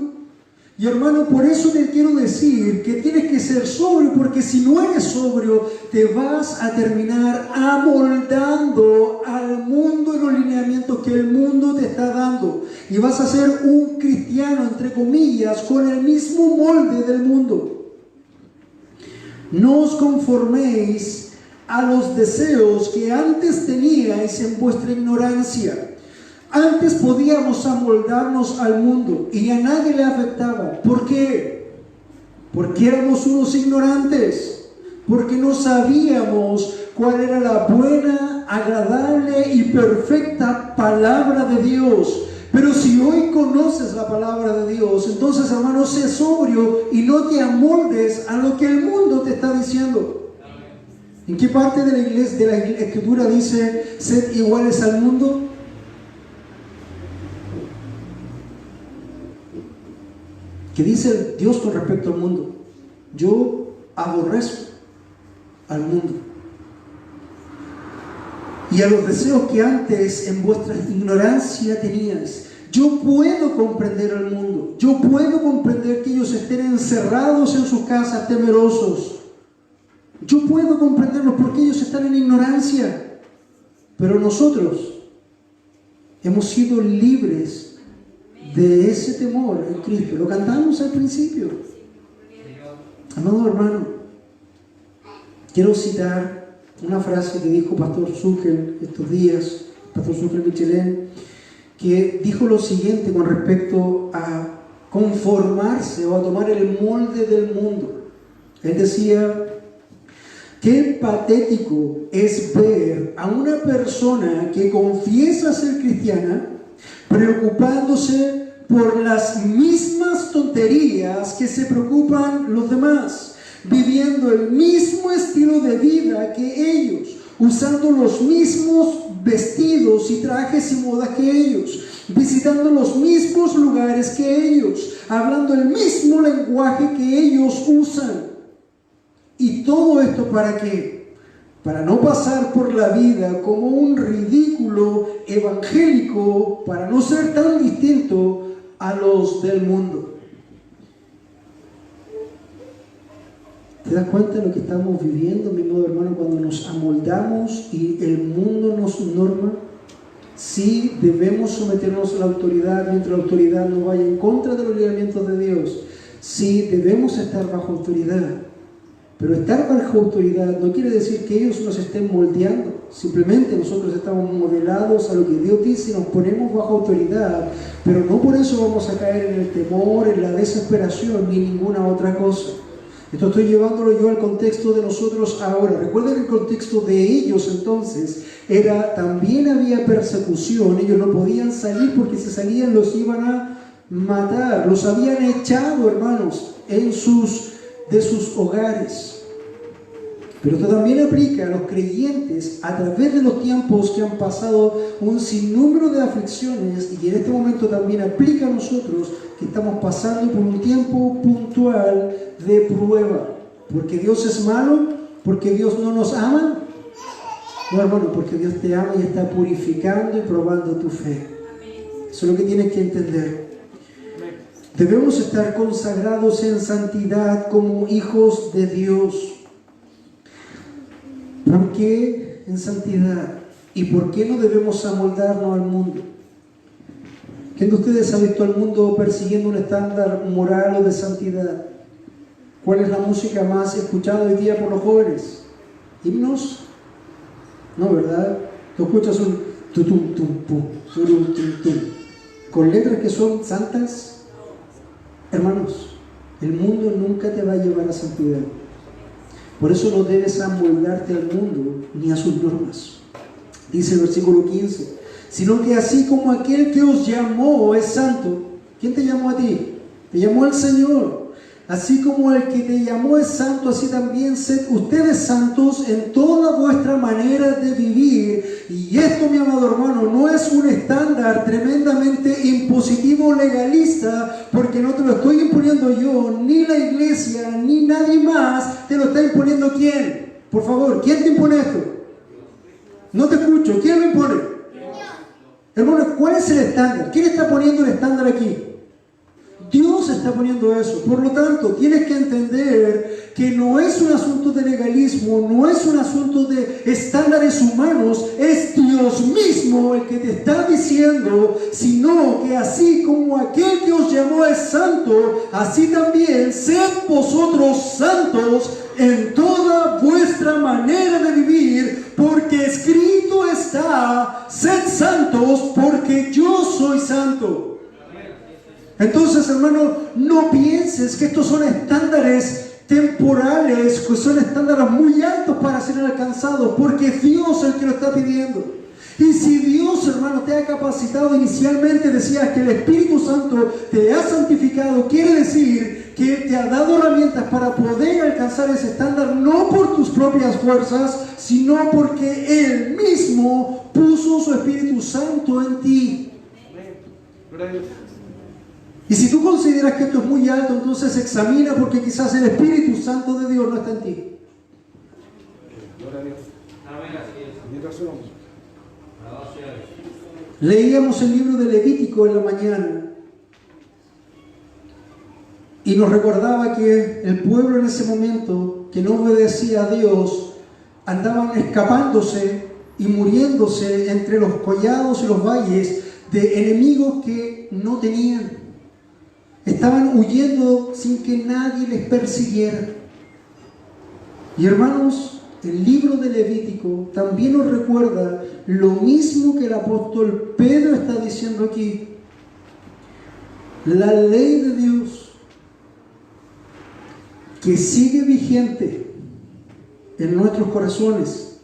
Y hermano, por eso te quiero decir que tienes que ser sobrio, porque si no eres sobrio, te vas a terminar amoldando al mundo en los lineamientos que el mundo te está dando. Y vas a ser un cristiano, entre comillas, con el mismo molde del mundo. No os conforméis a los deseos que antes teníais en vuestra ignorancia, Antes podíamos amoldarnos al mundo y a nadie le afectaba. ¿Por qué? Porque éramos unos ignorantes, porque no sabíamos cuál era la buena, agradable y perfecta palabra de Dios. Pero si hoy conoces la palabra de Dios, entonces, hermano, sé sobrio y no te amoldes a lo que el mundo te está diciendo. ¿En qué parte de la iglesia, de la escritura dice, sed iguales al mundo? ¿Qué dice Dios con respecto al mundo? Yo aborrezco al mundo y a los deseos que antes en vuestra ignorancia teníais. Yo puedo comprender al mundo. Yo puedo comprender que ellos estén encerrados en sus casas temerosos. Yo puedo comprenderlos porque ellos están en ignorancia. Pero nosotros hemos sido libres de ese temor en Cristo. Lo cantamos al principio. Amado hermano, quiero citar una frase que dijo Pastor Zucker estos días, Pastor Zucker Michelén, que dijo lo siguiente con respecto a conformarse o a tomar el molde del mundo. Él decía: qué patético es ver a una persona que confiesa ser cristiana preocupándose por las mismas tonterías que se preocupan los demás, viviendo el mismo estilo de vida que ellos, usando los mismos vestidos y trajes y modas que ellos, visitando los mismos lugares que ellos, hablando el mismo lenguaje que ellos usan. ¿Y todo esto para qué? Para no pasar por la vida como un ridículo evangélico, para no ser tan distinto a los del mundo. ¿Te das cuenta de lo que estamos viviendo, mi amado hermano, cuando nos amoldamos y el mundo nos norma? Sí, debemos someternos a la autoridad mientras la autoridad no vaya en contra de los lineamientos de Dios. Sí, debemos estar bajo autoridad. Pero estar bajo autoridad no quiere decir que ellos nos estén moldeando. Simplemente nosotros estamos modelados a lo que Dios dice y nos ponemos bajo autoridad. Pero no por eso vamos a caer en el temor, en la desesperación ni ninguna otra cosa. Esto estoy llevándolo yo al contexto de nosotros ahora. Recuerden que el contexto de ellos entonces era, también había persecución. Ellos no podían salir porque si salían los iban a matar. Los habían echado, hermanos, de sus hogares. Pero esto también aplica a los creyentes a través de los tiempos que han pasado un sinnúmero de aflicciones, y en este momento también aplica a nosotros que estamos pasando por un tiempo puntual de prueba. ¿Porque Dios es malo? ¿Porque Dios no nos ama? No, hermano, porque Dios te ama y está purificando y probando tu fe. Eso es lo que tienes que entender. Debemos estar consagrados en santidad como hijos de Dios. ¿Por qué en santidad? ¿Y por qué no debemos amoldarnos al mundo? ¿Quién de ustedes ha visto al mundo persiguiendo un estándar moral o de santidad? ¿Cuál es la música más escuchada hoy día por los jóvenes? ¿Himnos? No, ¿verdad? Tú escuchas un tutum tum pum, turum tum tum, con letras que son santas. Hermanos, el mundo nunca te va a llevar a santidad. Por eso no debes amoldarte al mundo ni a sus normas. Dice el versículo 15, sino que así como aquel que os llamó es santo. ¿Quién te llamó a ti? Te llamó el Señor. Así como el que te llamó es santo, así también sed ustedes santos en toda vuestra manera de vivir. Y esto, mi amado hermano, no es un estándar tremendamente impositivo legalista, porque no te lo estoy imponiendo yo, ni la iglesia, ni nadie más. Te lo está imponiendo ¿quién? Por favor, ¿quién te impone esto? No te escucho. ¿Quién lo impone? Hermano, ¿cuál es el estándar? ¿Quién está poniendo el estándar aquí? Dios está poniendo eso. Por lo tanto, tienes que entender que no es un asunto de legalismo, no es un asunto de estándares humanos, es Dios mismo el que te está diciendo, sino que así como aquel que os llamó es santo, así también sed vosotros santos en toda vuestra manera de vivir, porque escrito está, sed santos, porque yo soy santo. Entonces, hermano, no pienses que estos son estándares temporales, que son estándares muy altos para ser alcanzados, porque es Dios el que lo está pidiendo. Y si Dios, hermano, te ha capacitado inicialmente, decías que el Espíritu Santo te ha santificado, quiere decir que te ha dado herramientas para poder alcanzar ese estándar, no por tus propias fuerzas, sino porque Él mismo puso su Espíritu Santo en ti. Y si tú consideras que esto es muy alto, entonces examina, porque quizás el Espíritu Santo de Dios no está en ti. Gloria a Dios. Tienes razón. Leíamos el libro de Levítico en la mañana y nos recordaba que el pueblo en ese momento que no obedecía a Dios andaban escapándose y muriéndose entre los collados y los valles de enemigos que no tenían. Estaban huyendo sin que nadie les persiguiera. Y hermanos, el libro de Levítico también nos recuerda lo mismo que el apóstol Pedro está diciendo aquí. La ley de Dios que sigue vigente en nuestros corazones,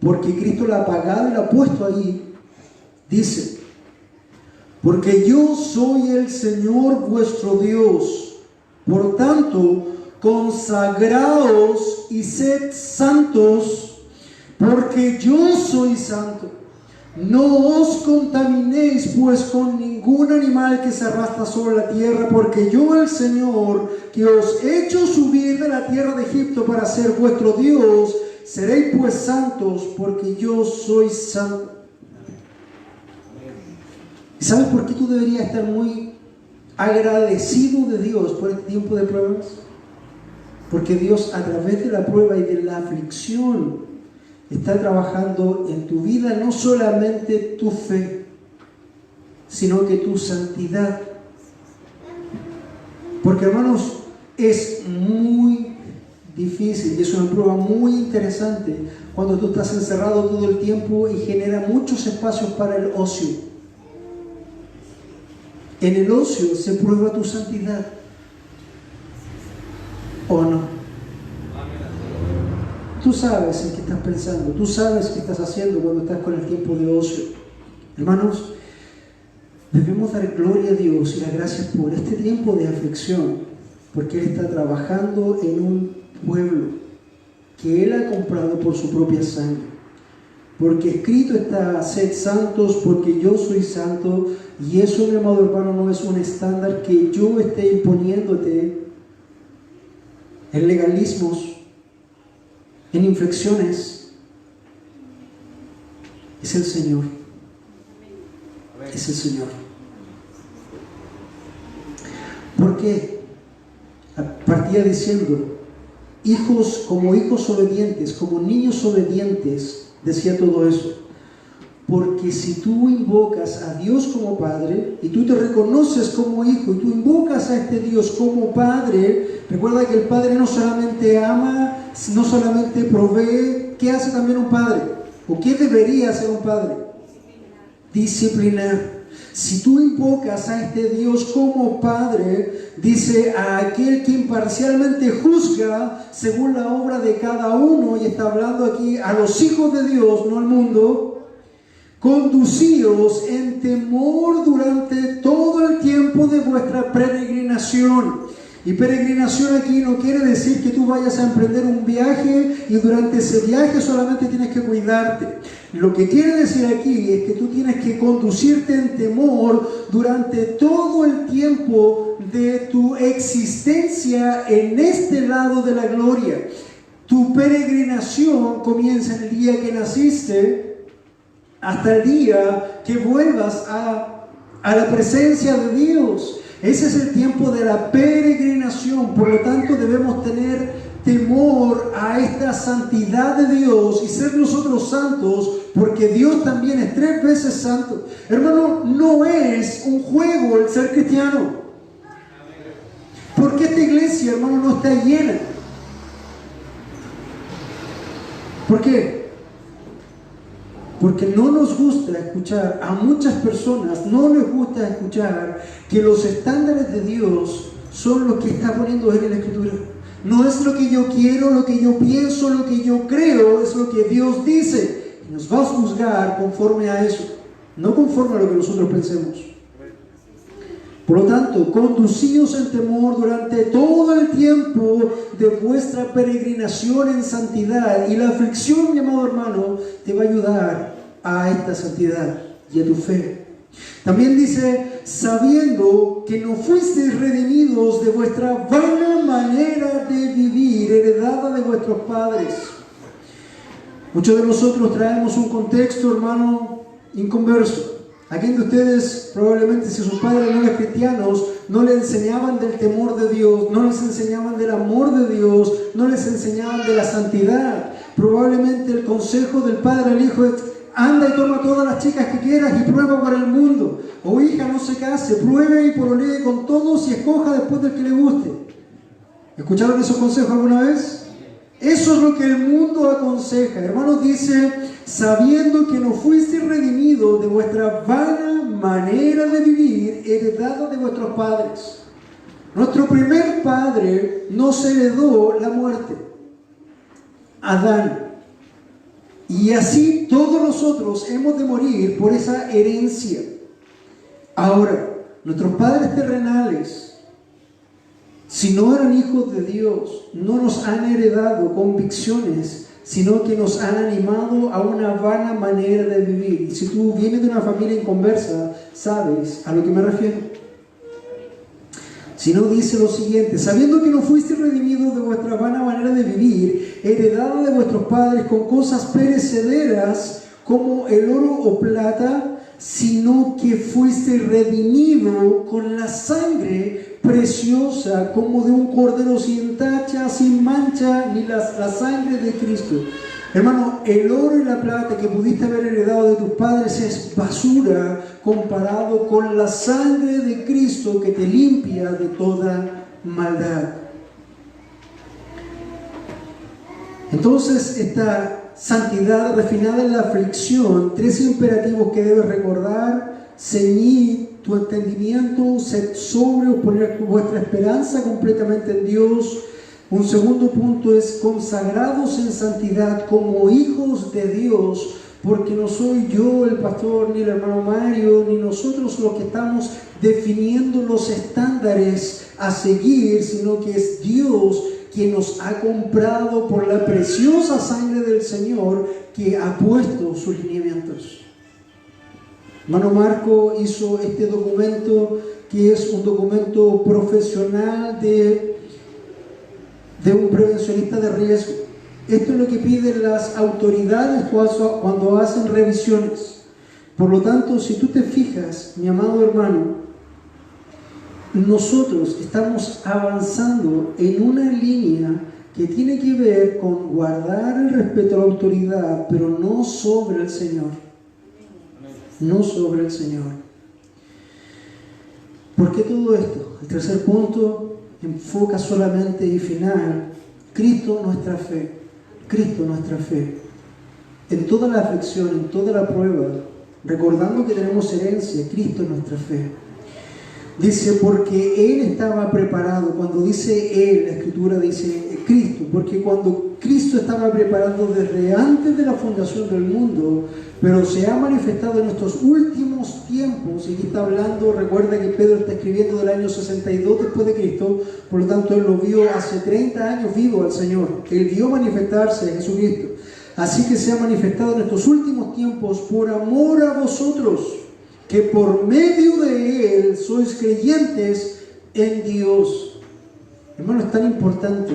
porque Cristo la ha pagado y la ha puesto ahí, dice: porque yo soy el Señor vuestro Dios, por tanto, consagraos y sed santos, porque yo soy santo. No os contaminéis pues con ningún animal que se arrastra sobre la tierra, porque yo, el Señor, que os he hecho subir de la tierra de Egipto para ser vuestro Dios, seréis pues santos, porque yo soy santo. ¿Y sabes por qué tú deberías estar muy agradecido de Dios por este tiempo de pruebas? Porque Dios, a través de la prueba y de la aflicción, está trabajando en tu vida no solamente tu fe, sino que tu santidad. Porque, hermanos, es muy difícil y es una prueba muy interesante cuando tú estás encerrado todo el tiempo y genera muchos espacios para el ocio. En el ocio se prueba tu santidad, ¿o no? Tú sabes en qué estás pensando, tú sabes qué estás haciendo cuando estás con el tiempo de ocio. Hermanos, debemos dar gloria a Dios y las gracias por este tiempo de aflicción, porque Él está trabajando en un pueblo que Él ha comprado por su propia sangre. Porque escrito está: sed santos, porque yo soy santo. Y eso, mi amado hermano, no es un estándar que yo esté imponiéndote en legalismos, en inflexiones. Es el Señor. Es el Señor. ¿Por qué? Partía diciendo: hijos, como hijos obedientes, como niños obedientes, decía todo eso. Porque si tú invocas a Dios como Padre y tú te reconoces como hijo y tú invocas a este Dios como Padre, recuerda que el Padre no solamente ama, no solamente provee. ¿Qué hace también un Padre? ¿O qué debería hacer un Padre? Disciplinar. Si tú invocas a este Dios como Padre, dice: a aquel que imparcialmente juzga según la obra de cada uno, y está hablando aquí a los hijos de Dios, no al mundo. Conducíos en temor durante todo el tiempo de vuestra peregrinación. Y peregrinación aquí no quiere decir que tú vayas a emprender un viaje y durante ese viaje solamente tienes que cuidarte. Lo que quiere decir aquí es que tú tienes que conducirte en temor durante todo el tiempo de tu existencia en este lado de la gloria. Tu peregrinación comienza en el día que naciste hasta el día que vuelvas a la presencia de Dios. Ese es el tiempo de la peregrinación. Por lo tanto, debemos tener temor a esta santidad de Dios y ser nosotros santos, porque Dios también es 3 veces santo. Hermano, no es un juego el ser cristiano. Porque esta iglesia, hermano, no está llena. ¿Por qué? Porque no nos gusta escuchar, a muchas personas no les gusta escuchar que los estándares de Dios son los que está poniendo Él en la Escritura. No es lo que yo quiero, lo que yo pienso, lo que yo creo, es lo que Dios dice. Y nos va a juzgar conforme a eso, no conforme a lo que nosotros pensemos. Por lo tanto, conducíos en temor durante todo el tiempo de vuestra peregrinación en santidad. Y la aflicción, mi amado hermano, te va a ayudar a esta santidad y a tu fe. También dice, sabiendo que no fuisteis redimidos de vuestra vana manera de vivir, heredada de vuestros padres. Muchos de nosotros traemos un contexto, hermano, inconverso. ¿A quién de ustedes, probablemente si sus padres no eran cristianos, no les enseñaban del temor de Dios, no les enseñaban del amor de Dios, no les enseñaban de la santidad? Probablemente el consejo del padre al hijo es, anda y toma todas las chicas que quieras y prueba para el mundo. O hija, no se case, pruebe y pololee con todos y escoja después del que le guste. ¿Escucharon esos consejos alguna vez? Eso es lo que el mundo aconseja. Hermanos, dice, sabiendo que no fuisteis redimidos de vuestra vana manera de vivir, heredada de vuestros padres. Nuestro primer padre nos heredó la muerte, Adán. Y así todos nosotros hemos de morir por esa herencia. Ahora, nuestros padres terrenales, si no eran hijos de Dios, no nos han heredado convicciones, sino que nos han animado a una vana manera de vivir. Y si tú vienes de una familia inconversa, sabes a lo que me refiero. Si no, dice lo siguiente, sabiendo que no fuisteis redimidos de vuestra vana manera de vivir, heredada de vuestros padres con cosas perecederas como el oro o plata, sino que fuisteis redimidos con la sangre preciosa como de un cordero sin tacha, sin mancha, ni la sangre de Cristo. Hermano, el oro y la plata que pudiste haber heredado de tus padres es basura comparado con la sangre de Cristo que te limpia de toda maldad. Entonces, esta santidad refinada en la aflicción, tres imperativos que debes recordar: ceñid tu entendimiento, sed sobrios, poner vuestra esperanza completamente en Dios. Un segundo punto es consagrados en santidad como hijos de Dios, porque no soy yo el pastor, ni el hermano Mario, ni nosotros los que estamos definiendo los estándares a seguir, sino que es Dios quien nos ha comprado por la preciosa sangre del Señor, que ha puesto sus lineamientos. Hermano Marco hizo este documento, que es un documento profesional de un prevencionista de riesgo. Esto es lo que piden las autoridades cuando hacen revisiones. Por lo tanto, si tú te fijas, mi amado hermano, nosotros estamos avanzando en una línea que tiene que ver con guardar el respeto a la autoridad, pero no sobre el Señor. No sobre el Señor. ¿Por qué todo esto? El tercer punto enfoca solamente y final, Cristo nuestra fe. Cristo nuestra fe. En toda la aflicción, en toda la prueba, recordando que tenemos herencia, Cristo nuestra fe. Dice, porque Él estaba preparado. Cuando dice Él, la Escritura dice Cristo, porque cuando Cristo estaba preparado desde antes de la fundación del mundo, pero se ha manifestado en estos últimos tiempos, y aquí está hablando, recuerda que Pedro está escribiendo del año 62 después de Cristo, por lo tanto Él lo vio hace 30 años vivo al Señor, Él vio manifestarse a Jesucristo. Así que se ha manifestado en estos últimos tiempos por amor a vosotros, que por medio de Él sois creyentes en Dios. Hermano, es tan importante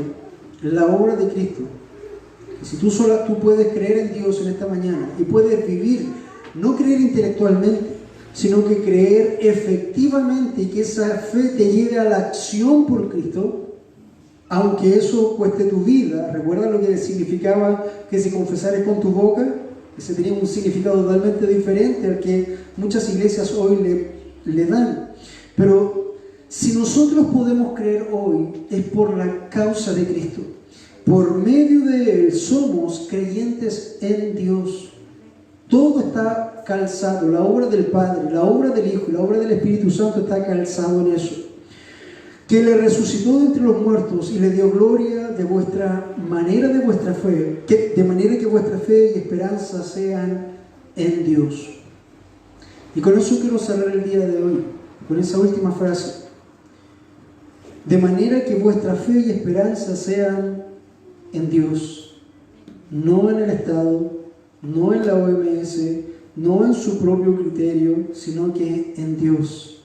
la obra de Cristo. Si tú puedes creer en Dios en esta mañana y puedes vivir, no creer intelectualmente, sino que creer efectivamente, y que esa fe te lleve a la acción por Cristo, aunque eso cueste tu vida. ¿Recuerda lo que significaba que si confesares con tu boca? Ese tenía un significado totalmente diferente al que muchas iglesias hoy le dan. Pero si nosotros podemos creer hoy, es por la causa de Cristo. por medio de Él somos creyentes en Dios. Todo está calzado, la obra del Padre, la obra del Hijo, la obra del Espíritu Santo está calzado en eso. Que le resucitó de entre los muertos y le dio gloria de vuestra manera de vuestra fe, de manera que vuestra fe y esperanza sean en Dios. Y con eso quiero cerrar el día de hoy, con esa última frase. De manera que vuestra fe y esperanza sean en Dios, no en el Estado, no en la OMS, no en su propio criterio, sino que en Dios.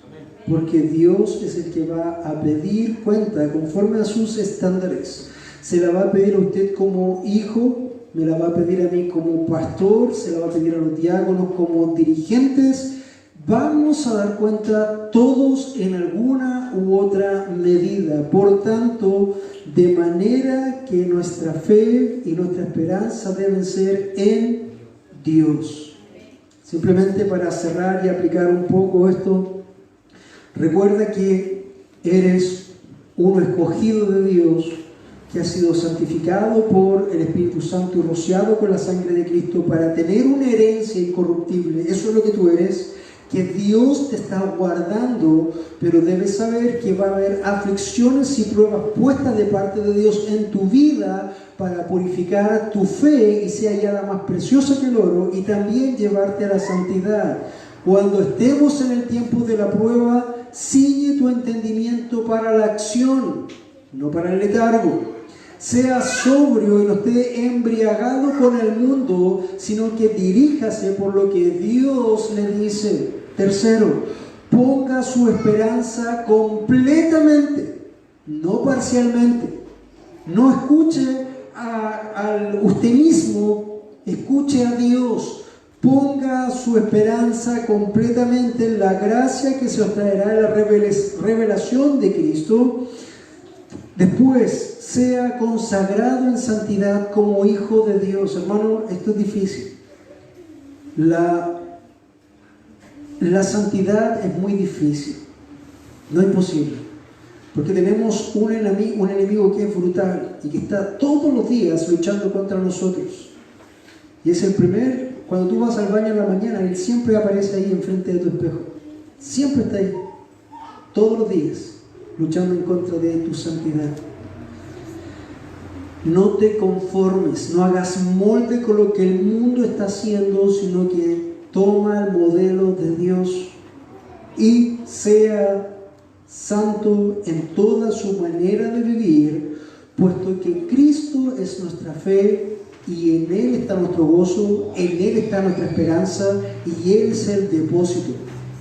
Porque Dios es el que va a pedir cuenta conforme a sus estándares. Se la va a pedir a usted como hijo, me la va a pedir a mí como pastor, se la va a pedir a los diáconos como dirigentes. Vamos a dar cuenta todos en alguna u otra medida. Por tanto, de manera que nuestra fe y nuestra esperanza deben ser en Dios. Simplemente para cerrar y aplicar un poco esto, recuerda que eres uno escogido de Dios, que ha sido santificado por el Espíritu Santo y rociado con la sangre de Cristo para tener una herencia incorruptible. Eso es lo que tú eres, que Dios te está guardando, pero debes saber que va a haber aflicciones y pruebas puestas de parte de Dios en tu vida para purificar tu fe y sea hallada más preciosa que el oro y también llevarte a la santidad. Cuando estemos en el tiempo de la prueba, ciñe tu entendimiento para la acción, no para el letargo. Sea sobrio y no esté embriagado con el mundo, sino que diríjase por lo que Dios le dice. Tercero, ponga su esperanza completamente, no parcialmente. No escuche a usted mismo, escuche a Dios. Ponga su esperanza completamente en la gracia que se os traerá en la revelación de Cristo. Después, sea consagrado en santidad como hijo de Dios. Hermano, esto es difícil. La santidad es muy difícil. No es imposible. Porque tenemos un enemigo que es brutal y que está todos los días luchando contra nosotros. Y es el primer... Cuando tú vas al baño en la mañana, Él siempre aparece ahí enfrente de tu espejo. Siempre está ahí. Todos los días, luchando en contra de tu santidad. No te conformes, no hagas molde con lo que el mundo está haciendo, sino que toma el modelo de Dios y sea santo en toda su manera de vivir, puesto que Cristo es nuestra fe, y en Él está nuestro gozo, en Él está nuestra esperanza y Él es el depósito.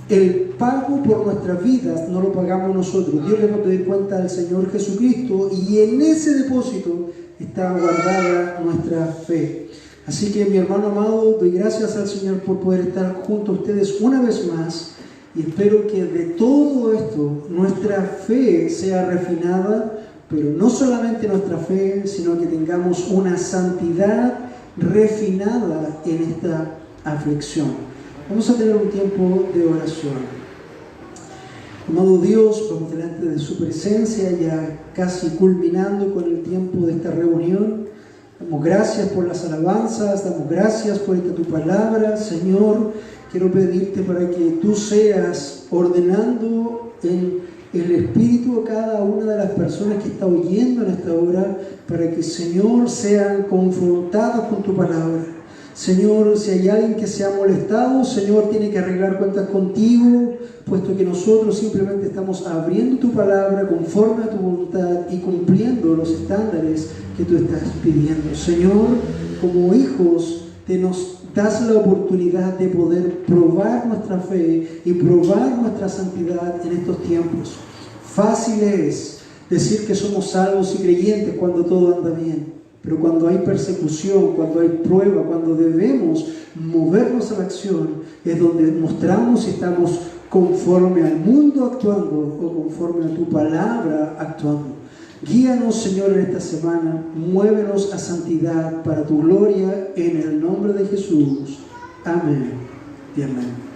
El pago por nuestras vidas no lo pagamos nosotros. Dios le va a pedir cuenta al Señor Jesucristo y en ese depósito está guardada nuestra fe. Así que mi hermano amado, doy gracias al Señor por poder estar junto a ustedes una vez más y espero que de todo esto nuestra fe sea refinada. Pero no solamente nuestra fe, sino que tengamos una santidad refinada en esta aflicción. Vamos a tener un tiempo de oración. Amado Dios, vamos delante de su presencia, ya casi culminando con el tiempo de esta reunión. Damos gracias por las alabanzas, damos gracias por esta tu palabra. Señor, quiero pedirte para que tú seas ordenando en el Espíritu a cada una de las personas que está oyendo en esta hora, para que, Señor, sean confrontados con tu palabra. Señor, si hay alguien que se ha molestado, Señor, tiene que arreglar cuentas contigo, puesto que nosotros simplemente estamos abriendo tu palabra conforme a tu voluntad y cumpliendo los estándares que tú estás pidiendo. Señor, como hijos, te nos das la oportunidad de poder probar nuestra fe y probar nuestra santidad en estos tiempos. Fácil es decir que somos salvos y creyentes cuando todo anda bien, pero cuando hay persecución, cuando hay prueba, cuando debemos movernos a la acción, es donde mostramos si estamos conforme al mundo actuando o conforme a tu palabra actuando. Guíanos, Señor, en esta semana, muévenos a santidad para tu gloria, en el nombre de Jesús. Amén y amén.